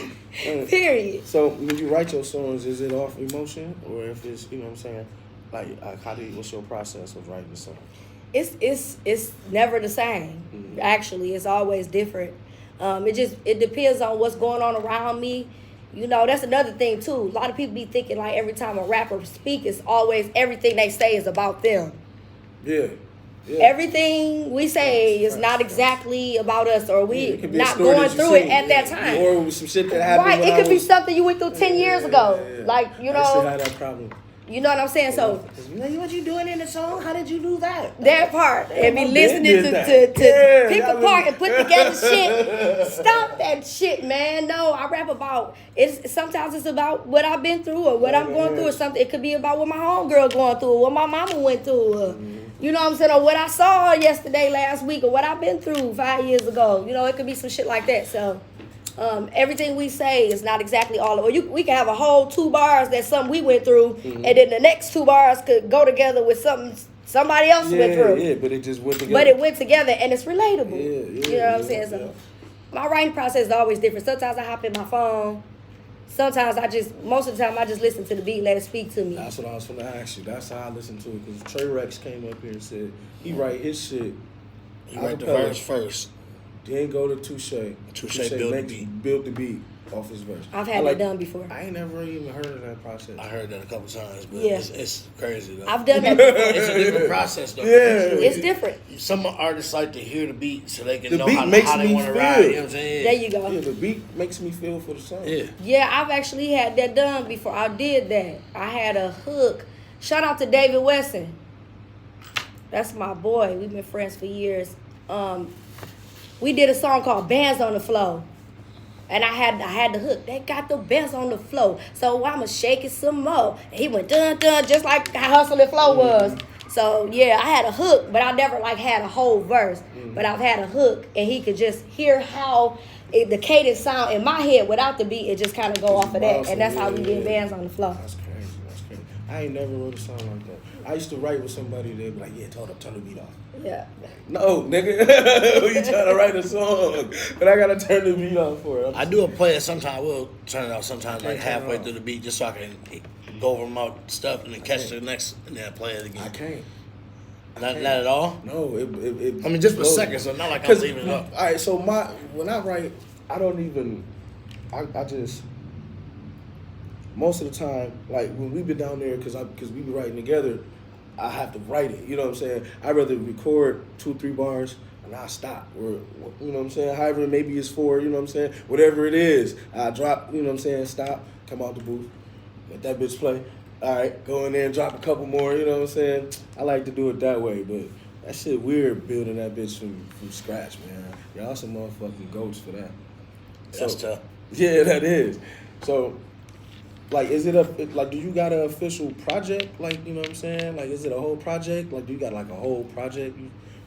Period. So when you write your songs, is it off emotion, or if it's, you know what I'm saying, like what's your process of writing a song? It's never the same. Mm-hmm. Actually, it's always different. It depends on what's going on around me. You know, that's another thing too. A lot of people be thinking like every time a rapper speaks, it's always everything they say is about them. Yeah. Everything we say is not exactly about us, or we not going through it at that time. Or some shit that happened. Right, it could be something you went through 10 years ago. Like, you know. I used to have that problem. You know what I'm saying? So, what you doing in the song? How did you do that? That part. And be listening to pick apart and put together shit. Stop that shit, man. No, I rap about, sometimes it's about what I've been through or what I'm going through or something. It could be about what my homegirl going through or what my mama went through. You know what I'm saying? Or what I saw yesterday, last week, or what I've been through 5 years ago. You know, it could be some shit like that. So, everything we say is not exactly all of it. We can have a whole 2 bars that's something we went through, and then the next 2 bars could go together with something somebody else went through. Yeah, but it just went together. But it went together, and it's relatable. Yeah, you know what I'm saying? So, my writing process is always different. Sometimes I hop in my phone. Sometimes most of the time I just listen to the beat, let it speak to me. That's what I was going to ask you. That's how I listen to it. Because Trey Rex came up here and said he write his shit. He write the verse first. Then go to Touche. Touche build the beat off his verse. I've had that done before. I ain't never even heard of that process. I heard that a couple times, but it's crazy though. I've done that before. It's a different process though. Yeah. It's different. Some artists like to hear the beat so they can the know beat how they want to ride. You know what I'm saying? There you go. Yeah, the beat makes me feel for the song. Yeah, I've actually had that done before. I did that. I had a hook. Shout out to David Wesson. That's my boy. We've been friends for years. We did a song called Bands on the Flow. And I had the hook. They got the bands on the flow. So I'ma shake it some more. And he went dun dun just like how Hustle and Flow was. So yeah, I had a hook, but I never like had a whole verse. But I've had a hook, and he could just hear how the cadence sound in my head without the beat. It just kind of go off of that, and that's how we get bands on the floor. That's crazy. That's crazy. I ain't never wrote a song like that. I used to write with somebody. They'd be like, "Yeah, turn the beat off." Yeah. No, nigga, you trying to write a song, but I gotta turn the beat off for it. I do a play it sometimes. I will turn it off sometimes, like halfway through the beat, just so I can go over my stuff and then catch the next, and then play it again. I can't. Not at all. No, it I mean, just for a second, so not like I'm leaving it up. All right, so when I write, I don't even. I just most of the time, like when we been down there, because we be writing together, I have to write it. You know what I'm saying? I'd rather record 2-3 bars and I stop, or you know what I'm saying. However, maybe it's 4. You know what I'm saying? Whatever it is, I drop. You know what I'm saying? Stop, come out the booth, let that bitch play. All right, go in there and drop a couple more. You know what I'm saying? I like to do it that way, but that shit weird building that bitch from scratch, man. Y'all some motherfucking goats for that. That's tough. Yeah, that is. So, like, is it do you got an official project? Like, you know what I'm saying? Like, is it a whole project? Like, do you got like a whole project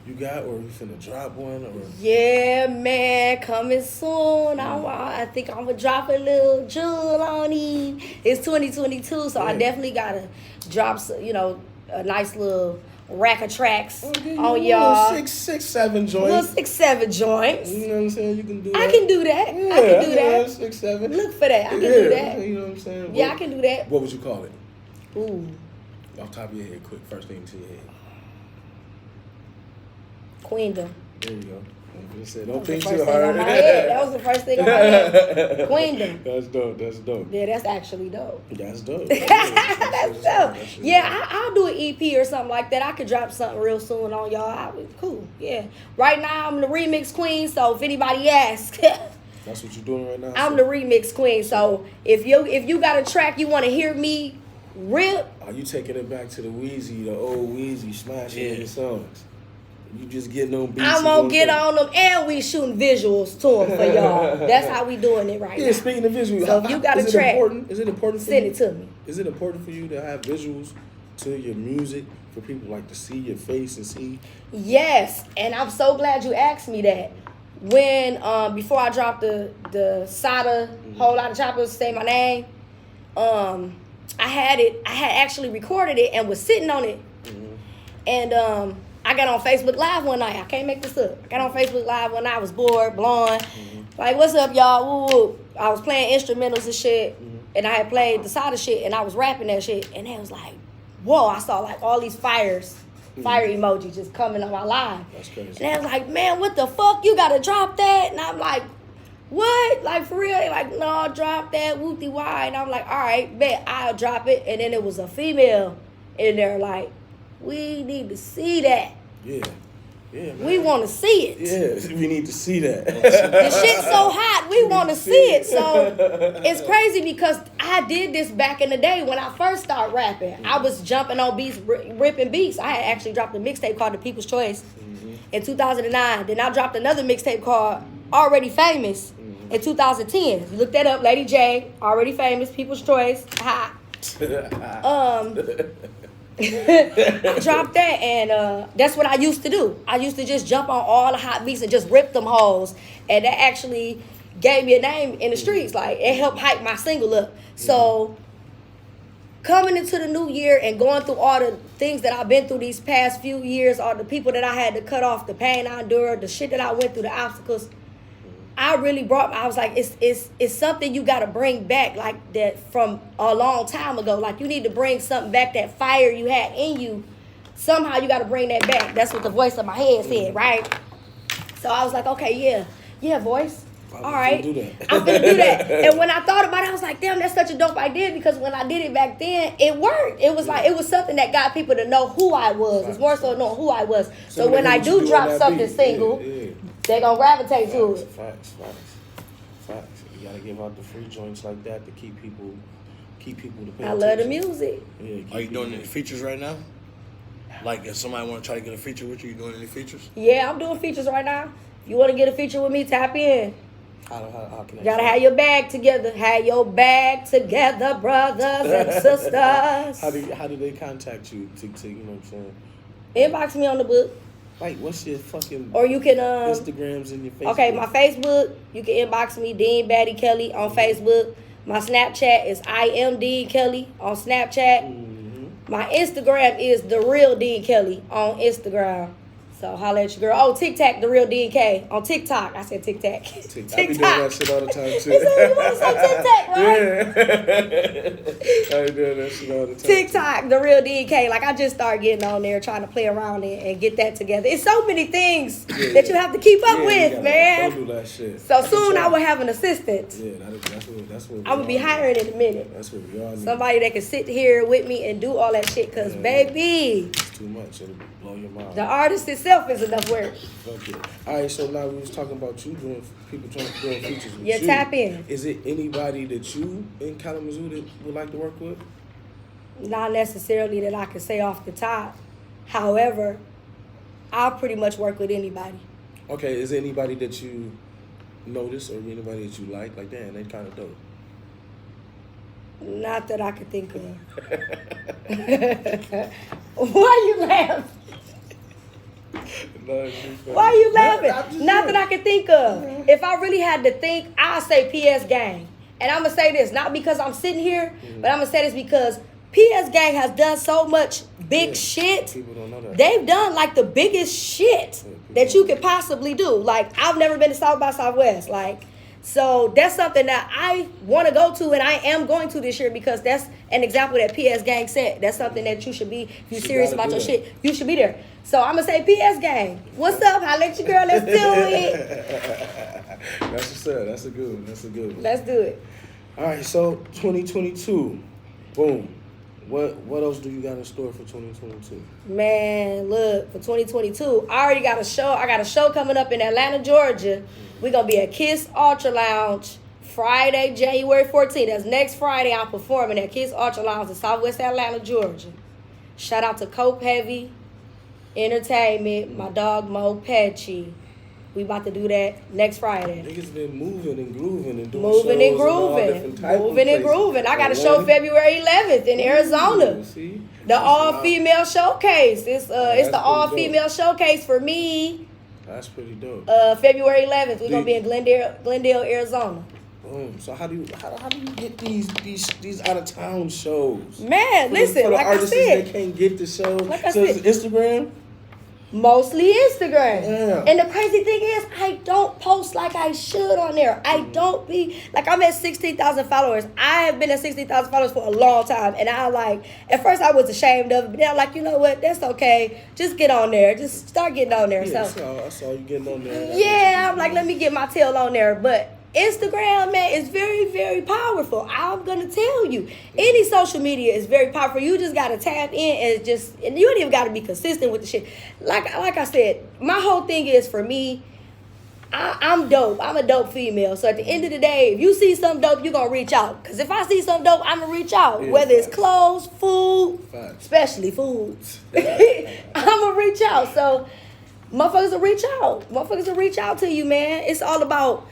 you got, or you finna drop one? Or Yeah, man, coming soon. I think I'm gonna drop a little jewel on him. It's 2022, so I definitely gotta drop a nice little rack of tracks on y'all. 6-7 joints. Little 6-7 joints. You know what I'm saying? You can do that. I can do that. Yeah, I can do that. 6-7. Look for that. I can do that. You know what I'm saying? Yeah, I can do that. What would you call it? Ooh, Off the top of your head, quick. First thing to your head. Queendom. There you go. Don't That was think the too first thing hard. on my head. That was the first thing on my head. Queendom. That's dope. That's dope. Yeah, that's actually dope. That's dope. That's dope. Yeah, I'll do an EP or something like that. I could drop something real soon on y'all. Cool. Yeah. Right now, I'm the remix queen, so if anybody asks, That's what you're doing right now? I'm the remix queen. So if you got a track you want to hear me rip, Are you taking it back to the old Wheezy smashing the songs? You just getting on beats. I'm gonna get on them, and we shooting visuals to them for y'all. That's how we doing it right now. Yeah, speaking of visuals, So if you got a track, is it important for send you? it to me. Is it important for you to have visuals to your music for people like to see your face and see? Yes, and I'm so glad you asked me that. When before I dropped the Sada Whole Lot of Choppers, Say My Name, I had actually recorded it and was sitting on it, and I got on Facebook Live one night. I can't make this up. I got on Facebook Live one night. I was bored, blowing. Like, what's up, y'all? Woo, woo. I was playing instrumentals and shit, and I had played the Sada shit, and I was rapping that shit, and it was like, whoa! I saw like all these fire emojis just coming on my live. That's crazy. And I was like, man, what the fuck? You gotta drop that? And I'm like, what? Like, for real? They like, no, drop that, whoopty why. And I'm like, all right, bet, I'll drop it. And then it was a female in there like, we need to see that. Yeah. Yeah, man. We want to see it. Yeah, we need to see that. The shit's so hot, we want to see it. So it's crazy because I did this back in the day when I first started rapping. I was jumping on beats, ripping beats. I had actually dropped a mixtape called The People's Choice in 2009. Then I dropped another mixtape called Already Famous in 2010. You look that up, Lady J, Already Famous, People's Choice. Ha. I dropped that, and that's what I used to do. I used to just jump on all the hot beats and just rip them hoes, and that actually gave me a name in the streets. Like, it helped hype my single up. So coming into the new year and going through all the things that I've been through these past few years, all the people that I had to cut off, the pain I endured, the shit that I went through, the obstacles, I was like, it's something you gotta bring back, like that from a long time ago. Like, you need to bring something back, that fire you had in you. Somehow you gotta bring that back. That's what the voice of my head said, right? So I was like, okay, yeah, voice. All right, I'm gonna do that. And when I thought about it, I was like, damn, that's such a dope idea, because when I did it back then, it worked. It was like, it was something that got people to know who I was. It's more so knowing who I was. So when I do drop something single, they gonna gravitate to it. Facts. You gotta give out the free joints like that to keep people to pay I love the attention. music. Yeah, Are you doing any features right now? Like, if somebody want to try to get a feature with you doing any features? Yeah, I'm doing features right now. If you want to get a feature with me, tap in. How can I? Gotta have your bag together. Have your bag together, brothers and sisters. How do they contact you to you know what I'm saying? Inbox me on the book. Like, what's your fucking or you can Instagrams and your Facebook? Okay, my Facebook, you can inbox me, Dean Batty Kelley on Facebook. My Snapchat is I am Dean Kelley on Snapchat. Mm-hmm. My Instagram is The Real Dean Kelley on Instagram. So holla at your girl. Oh, TikTok, The Real Dean K on TikTok. I said TikTok. I be doing that shit all the time too. You want to say TikTok, right? Yeah. I be doing that shit all the time. TikTok, The Real Dean K. Like, I just started getting on there trying to play around and get that together. It's so many things that you have to keep up with, man. Don't do that shit. So soon I will have an assistant. Yeah, that's what I'm going to be hiring in a minute. That's what we all need. Somebody that can sit here with me and do all that shit. Because, baby, it's too much. It'll blow your mind. the artist itself is enough work. Fuck it. All right, so now we was talking about you doing people trying to do features with Yeah, you. tap in. Is it anybody that you in Kalamazoo that would like to work with? Not necessarily that I can say off the top. However, I'll pretty much work with anybody. Okay, is there anybody that you notice or anybody that you like? Like, damn, they kind of dope. Not that I could think of. Why you laughing? Why you laughing? Not that I can think of. If I really had to think, I'll say PS Gang. And I'm going to say this, not because I'm sitting here, but I'm going to say this because PS Gang has done so much big shit. People don't know that. They've done like the biggest shit that you could possibly do. Like, I've never been to South by Southwest. Like, so that's something that I want to go to, and I am going to this year because that's an example that PS Gang said. That's something that you should be, if you're serious about your shit, you should be there. So I'm going to say PS Gang. What's up? Holla at your girl. Let's do it. That's what's up. That's a good one. That's a good one. Let's do it. All right, so 2022. Boom. What else do you got in store for 2022? Man, look, for 2022, I already got a show. I got a show coming up in Atlanta, Georgia. We're going to be at Kiss Ultra Lounge Friday, January 14th. That's next Friday. I'm performing at Kiss Ultra Lounge in Southwest Atlanta, Georgia. Shout out to Cope Heavy Entertainment, my dog Mo Petchy. We about to do that next Friday. Niggas been moving and grooving and doing Moving and shows in all grooving. different type of Moving and places. grooving. I got a show February 11th in Arizona. See? The all-female showcase. It's That's the all-female showcase for me. That's pretty dope. February 11th. We're gonna be in Glendale, Arizona. Boom. So how do you get these out of town shows? Man, listen, for the like I artists said, that can't get the shows. Like I so said. it's Instagram. mostly Instagram. Yeah. And the crazy thing is, I don't post like I should on there. I don't be, like, I'm at 16,000 followers. I have been at 16,000 followers for a long time. And I at first I was ashamed of it, but then I'm like, you know what, that's okay. Just get on there. Just start getting on there. Yeah, So, I saw you getting on there. yeah, I'm like, let me get my tail on there. But Instagram, man, is very, very powerful. I'm gonna tell you, any social media is very powerful. You just gotta tap in and you don't even gotta be consistent with the shit. Like I said, my whole thing is, for me, I'm dope. I'm a dope female. So at the end of the day, if you see something dope, you gonna reach out. Cause if I see something dope, I'm gonna reach out. Yeah, whether it's facts. clothes, food, Facts. especially food, I'm gonna reach out. So motherfuckers will reach out. Motherfuckers will reach out to you, man. It's all about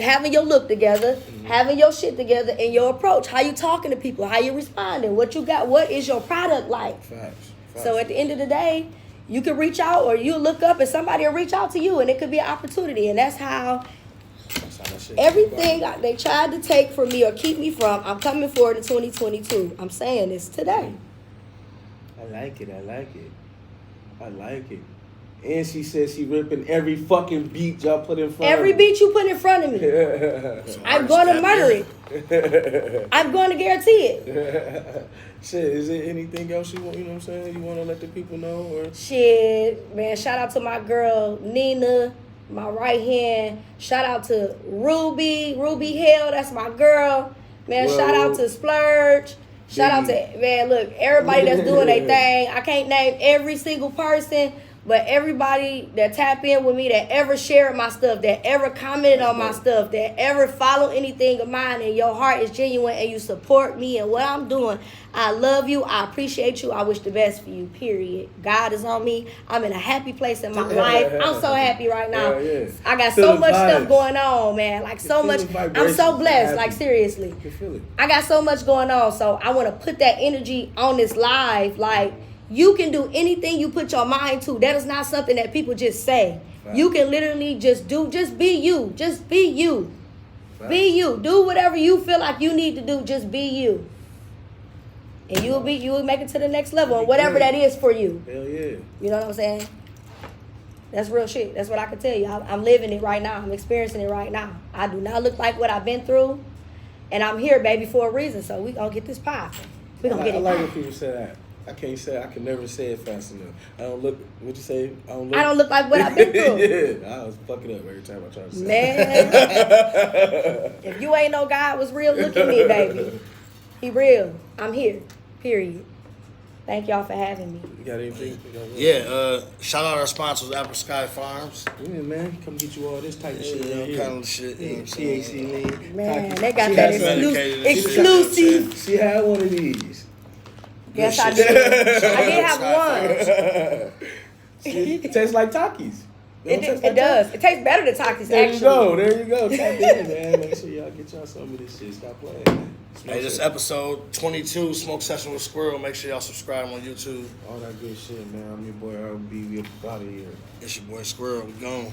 having your look together, having your shit together, and your approach. How you talking to people, how you responding, what you got, what is your product like. Facts. So at the end of the day, you can reach out, or you look up and somebody will reach out to you, and it could be an opportunity. And that's how that shit everything they tried to take from me or keep me from, I'm coming for it in 2022. I'm saying this today. I like it. I like it. I like it. And she said she ripping every fucking beat y'all put in front Every of me. beat you put in front of me, I'm going to murder it. I'm going to guarantee it. Shit, is there anything else you want, you know what I'm saying, you want to let the people know? Or Shit, man, shout out to my girl Nina, my right hand. Shout out to Ruby Hill, that's my girl. Man, Whoa. shout out to Splurge. Shout out to, man, look, everybody that's doing their thing. I can't name every single person, But everybody that tap in with me, that ever shared my stuff, that ever commented on my stuff, that ever follow anything of mine, and your heart is genuine and you support me and what I'm doing, I love you. I appreciate you. I wish the best for you, period. God is on me. I'm in a happy place in my life. I'm so happy right now. I got so much stuff going on, man. Like so much. I'm so blessed. Like seriously. I got so much going on. So I want to put that energy on this live. Like, you can do anything you put your mind to. That is not something that people just say. Right. You can literally just be you. Just be you. Right. Be you. Do whatever you feel like you need to do. Just be you. And you'll make it to the next level, and whatever that is for you. Hell yeah. You know what I'm saying? That's real shit. That's what I can tell you. I'm living it right now. I'm experiencing it right now. I do not look like what I've been through, and I'm here, baby, for a reason. So we gonna get this popping. We gonna get it. I like when people say that. I can never say it fast enough. I don't look. What you say? I don't look like what I've been through. Yeah, I was fucking up every time I try to say. Man, if you ain't know God was real, look at me, baby. He real. I'm here. Period. Thank y'all for having me. You got anything? Yeah. Shout out our sponsors, Apple Sky Farms. Yeah, man. Come get you all this type of shit. Kind of shit. THC lean. Man, they got that exclusive. She had one of these. Yes, I did. I did have one. It tastes like Takis. It does. It tastes better than Takis, actually. There you go. Tap in, man. Make sure y'all get y'all some of this shit. Stop playing, man. Hey, this episode 22, Smokesession with Squirrel. Make sure y'all subscribe on YouTube. All that good shit, man. I'm your boy RB. We out of here. It's your boy Squirrel. We gone.